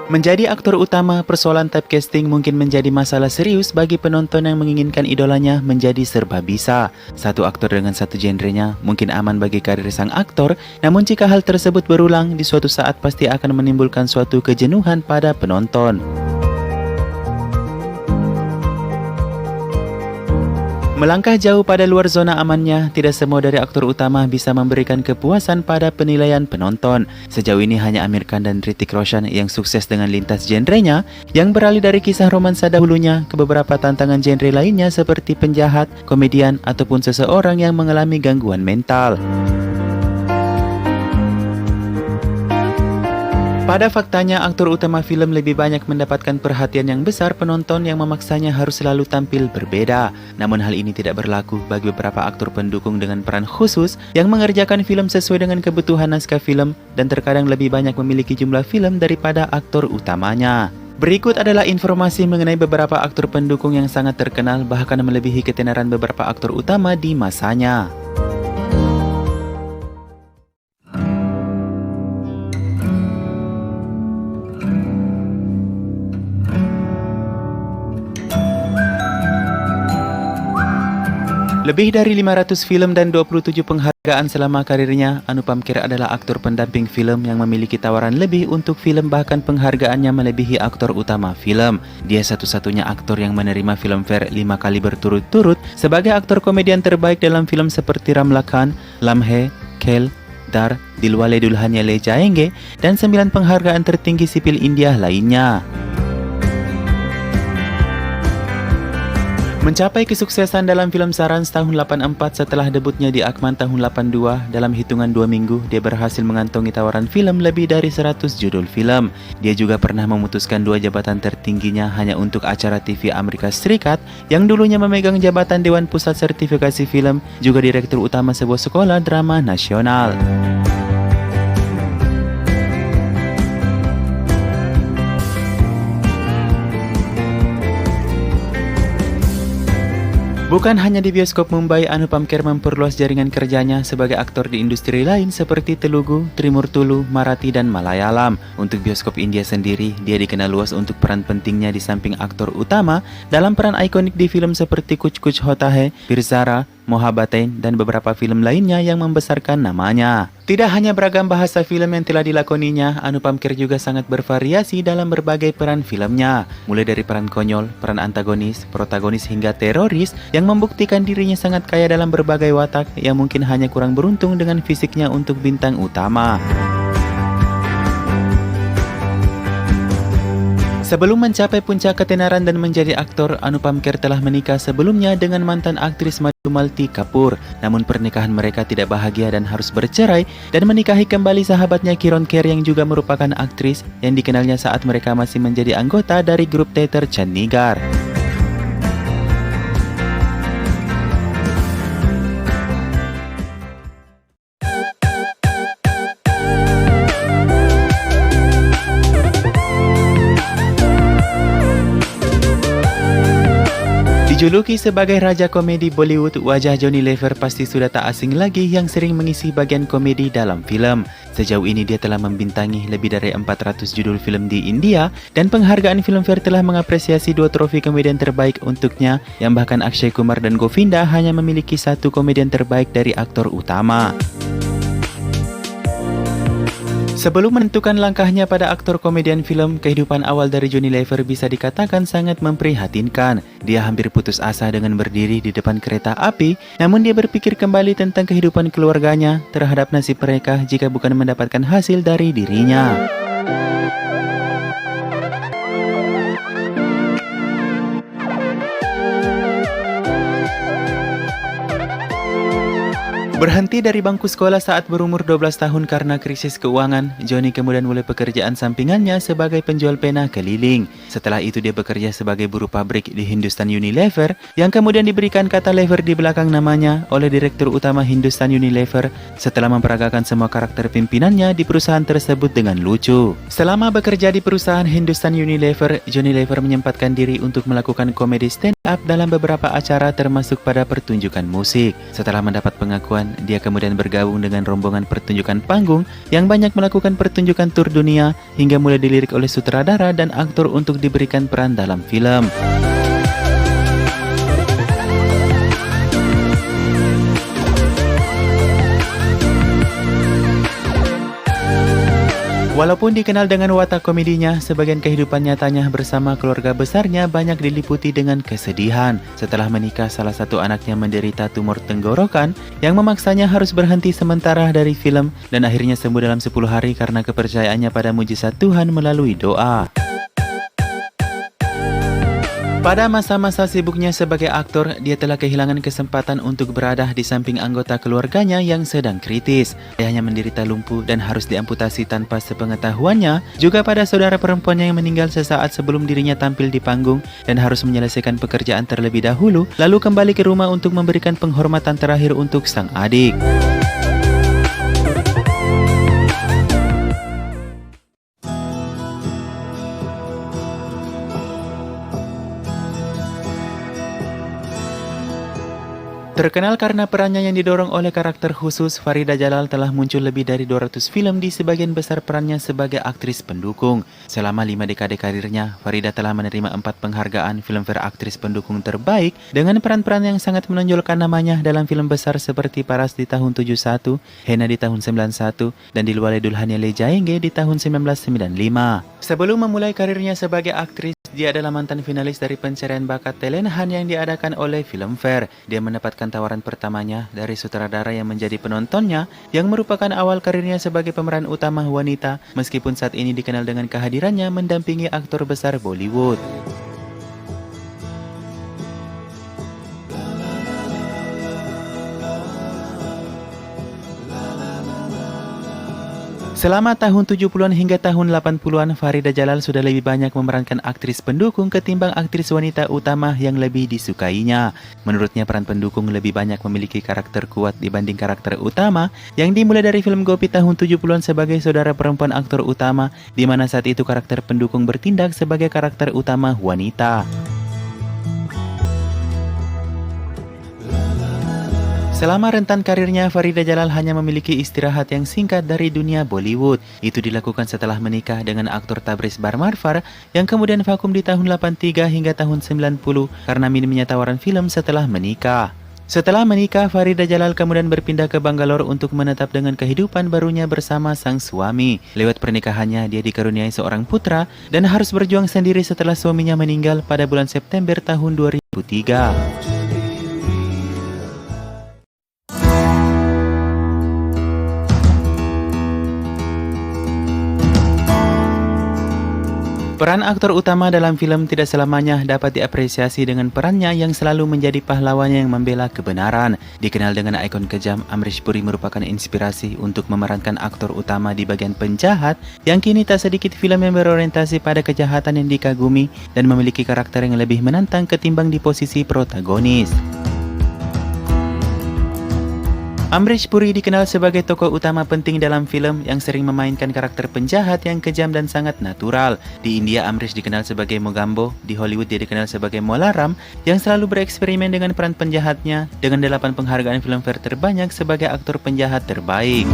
Menjadi aktor utama, persoalan typecasting mungkin menjadi masalah serius bagi penonton yang menginginkan idolanya menjadi serba bisa. Satu aktor dengan satu genrenya mungkin aman bagi karir sang aktor, namun jika hal tersebut berulang, di suatu saat pasti akan menimbulkan suatu kejenuhan pada penonton. Melangkah jauh pada luar zona amannya, tidak semua dari aktor utama bisa memberikan kepuasan pada penilaian penonton. Sejauh ini hanya Amir Khan dan Hrithik Roshan yang sukses dengan lintas genrenya, yang beralih dari kisah romansa dahulunya ke beberapa tantangan genre lainnya seperti penjahat, komedian, ataupun seseorang yang mengalami gangguan mental. Pada faktanya, aktor utama film lebih banyak mendapatkan perhatian yang besar penonton yang memaksanya harus selalu tampil berbeda. Namun hal ini tidak berlaku bagi beberapa aktor pendukung dengan peran khusus yang mengerjakan film sesuai dengan kebutuhan naskah film dan terkadang lebih banyak memiliki jumlah film daripada aktor utamanya. Berikut adalah informasi mengenai beberapa aktor pendukung yang sangat terkenal bahkan melebihi ketenaran beberapa aktor utama di masanya. Lebih dari 500 film dan 27 penghargaan selama karirnya, Anupam Kher adalah aktor pendamping film yang memiliki tawaran lebih untuk film, bahkan penghargaannya melebihi aktor utama film. Dia satu-satunya aktor yang menerima Filmfare 5 kali berturut-turut sebagai aktor komedian terbaik dalam film seperti Ram Lakhan, Lamhe, Khel, Dar, Dilwale Dulhania Le Jayenge, dan 9 penghargaan tertinggi sipil India lainnya. Mencapai kesuksesan dalam film Sarans tahun 84 setelah debutnya di Akman tahun 82, dalam hitungan 2 minggu, dia berhasil mengantongi tawaran film lebih dari 100 judul film. Dia juga pernah memutuskan 2 jabatan tertingginya hanya untuk acara TV Amerika Serikat, yang dulunya memegang jabatan Dewan Pusat Sertifikasi Film, juga direktur utama sebuah sekolah drama nasional. Bukan hanya di bioskop Mumbai, Anupam Kher memperluas jaringan kerjanya sebagai aktor di industri lain seperti Telugu, Trimurtulu, Marathi, dan Malayalam. Untuk bioskop India sendiri, dia dikenal luas untuk peran pentingnya di samping aktor utama dalam peran ikonik di film seperti Kuch Kuch Hota Hai, Pirzara, Mohabbatein, dan beberapa film lainnya yang membesarkan namanya. Tidak hanya beragam bahasa film yang telah dilakoninya, Anupam Kher juga sangat bervariasi dalam berbagai peran filmnya. Mulai dari peran konyol, peran antagonis, protagonis, hingga teroris, yang membuktikan dirinya sangat kaya dalam berbagai watak yang mungkin hanya kurang beruntung dengan fisiknya untuk bintang utama. Sebelum mencapai puncak ketenaran dan menjadi aktor, Anupam Kher telah menikah sebelumnya dengan mantan aktris Madhumalti Kapoor. Namun pernikahan mereka tidak bahagia dan harus bercerai, dan menikahi kembali sahabatnya Kiron Kher yang juga merupakan aktris yang dikenalnya saat mereka masih menjadi anggota dari grup teater Chandigarh. Dijuluki sebagai Raja Komedi Bollywood, wajah Johnny Lever pasti sudah tak asing lagi yang sering mengisi bagian komedi dalam film. Sejauh ini dia telah membintangi lebih dari 400 judul film di India, dan penghargaan Filmfare telah mengapresiasi 2 trofi komedian terbaik untuknya, yang bahkan Akshay Kumar dan Govinda hanya memiliki 1 komedian terbaik dari aktor utama. Sebelum menentukan langkahnya pada aktor komedian film, kehidupan awal dari Johnny Lever bisa dikatakan sangat memprihatinkan. Dia hampir putus asa dengan berdiri di depan kereta api, namun dia berpikir kembali tentang kehidupan keluarganya terhadap nasib mereka jika bukan mendapatkan hasil dari dirinya. Berhenti dari bangku sekolah saat berumur 12 tahun karena krisis keuangan, Johnny kemudian mulai pekerjaan sampingannya sebagai penjual pena keliling. Setelah itu dia bekerja sebagai buruh pabrik di Hindustan Unilever, yang kemudian diberikan kata Lever di belakang namanya oleh Direktur Utama Hindustan Unilever setelah memperagakan semua karakter pimpinannya di perusahaan tersebut dengan lucu. Selama bekerja di perusahaan Hindustan Unilever, Johnny Lever menyempatkan diri untuk melakukan komedi stand up dalam beberapa acara termasuk pada pertunjukan musik. Setelah mendapat pengakuan dia kemudian bergabung dengan rombongan pertunjukan panggung yang banyak melakukan pertunjukan tur dunia hingga mulai dilirik oleh sutradara dan aktor untuk diberikan peran dalam film. Walaupun dikenal dengan watak komedinya, sebagian kehidupan nyatanya bersama keluarga besarnya banyak diliputi dengan kesedihan. Setelah menikah, salah satu anaknya menderita tumor tenggorokan yang memaksanya harus berhenti sementara dari film dan akhirnya sembuh dalam 10 hari karena kepercayaannya pada mujizat Tuhan melalui doa. Pada masa-masa sibuknya sebagai aktor, dia telah kehilangan kesempatan untuk berada di samping anggota keluarganya yang sedang kritis. Ayahnya menderita lumpuh dan harus diamputasi tanpa sepengetahuannya. Juga pada saudara perempuannya yang meninggal sesaat sebelum dirinya tampil di panggung dan harus menyelesaikan pekerjaan terlebih dahulu, lalu kembali ke rumah untuk memberikan penghormatan terakhir untuk sang adik. Terkenal karena perannya yang didorong oleh karakter khusus, Farida Jalal telah muncul lebih dari 200 film di sebagian besar perannya sebagai aktris pendukung. Selama 5 dekade karirnya, Farida telah menerima 4 penghargaan Filmfare Aktris Pendukung Terbaik dengan peran-peran yang sangat menonjolkan namanya dalam film besar seperti Paras di tahun 71, Hena di tahun 91, dan Dilwale Dulhania Le Jayenge di tahun 1995. Sebelum memulai karirnya sebagai aktris, dia adalah mantan finalis dari pencarian bakat Telenhan yang diadakan oleh Filmfare. Dia mendapatkan tawaran pertamanya dari sutradara yang menjadi penontonnya, yang merupakan awal karirnya sebagai pemeran utama wanita, meskipun saat ini dikenal dengan kehadirannya mendampingi aktor besar Bollywood. Selama tahun 70-an hingga tahun 80-an, Farida Jalal sudah lebih banyak memerankan aktris pendukung ketimbang aktris wanita utama yang lebih disukainya. Menurutnya, peran pendukung lebih banyak memiliki karakter kuat dibanding karakter utama, yang dimulai dari film Gopi tahun 70-an sebagai saudara perempuan aktor utama, di mana saat itu karakter pendukung bertindak sebagai karakter utama wanita. Selama rentan karirnya, Farida Jalal hanya memiliki istirahat yang singkat dari dunia Bollywood. Itu dilakukan setelah menikah dengan aktor Tabriz Barmarfar yang kemudian vakum di tahun 83 hingga tahun 90 karena minimnya tawaran film setelah menikah. Setelah menikah, Farida Jalal kemudian berpindah ke Bangalore untuk menetap dengan kehidupan barunya bersama sang suami. Lewat pernikahannya, dia dikaruniai seorang putra dan harus berjuang sendiri setelah suaminya meninggal pada bulan September tahun 2003. Peran aktor utama dalam film tidak selamanya dapat diapresiasi dengan perannya yang selalu menjadi pahlawannya yang membela kebenaran. Dikenal dengan ikon kejam, Amrish Puri merupakan inspirasi untuk memerankan aktor utama di bagian penjahat yang kini tak sedikit film yang berorientasi pada kejahatan yang dikagumi dan memiliki karakter yang lebih menantang ketimbang di posisi protagonis. Amrish Puri dikenal sebagai tokoh utama penting dalam film yang sering memainkan karakter penjahat yang kejam dan sangat natural. Di India, Amrish dikenal sebagai Mogambo. Di Hollywood, dia dikenal sebagai Molaram yang selalu bereksperimen dengan peran penjahatnya dengan 8 penghargaan Filmfare terbanyak sebagai aktor penjahat terbaik.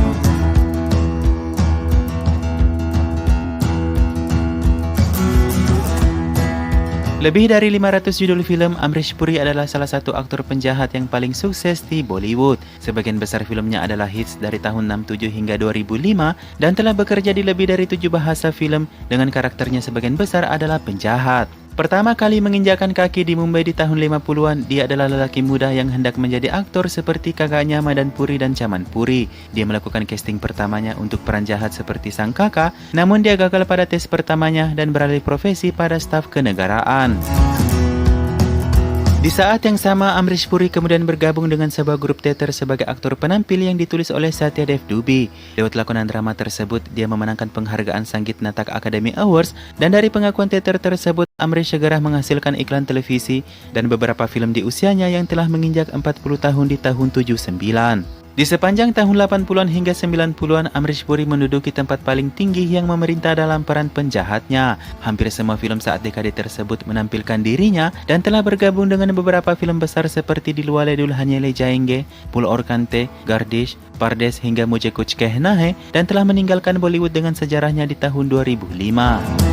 Lebih dari 500 judul film, Amrish Puri adalah salah satu aktor penjahat yang paling sukses di Bollywood. Sebagian besar filmnya adalah hits dari tahun 67 hingga 2005 dan telah bekerja di lebih dari 7 bahasa film dengan karakternya sebagian besar adalah penjahat. Pertama kali menginjakkan kaki di Mumbai di tahun 50-an, dia adalah lelaki muda yang hendak menjadi aktor seperti kakaknya Madan Puri dan Chaman Puri. Dia melakukan casting pertamanya untuk peran jahat seperti sang kakak, namun dia gagal pada tes pertamanya dan beralih profesi pada staf kenegaraan. Di saat yang sama, Amrish Puri kemudian bergabung dengan sebuah grup teater sebagai aktor penampil yang ditulis oleh Satya Dev Dubey. Lewat lakonan drama tersebut, dia memenangkan penghargaan Sangeet Natak Academy Awards, dan dari pengakuan teater tersebut, Amrish segera menghasilkan iklan televisi dan beberapa film di usianya yang telah menginjak 40 tahun di tahun 79. Di sepanjang tahun 80-an hingga 90-an, Amrish Puri menduduki tempat paling tinggi yang memerintah dalam peran penjahatnya. Hampir semua film saat dekade tersebut menampilkan dirinya dan telah bergabung dengan beberapa film besar seperti Dilwale Dulhania Le Jayenge, Phul Aur Kante, Gardish, Pardes hingga Mujhe Kuch Kehna Hai, dan telah meninggalkan Bollywood dengan sejarahnya di tahun 2005.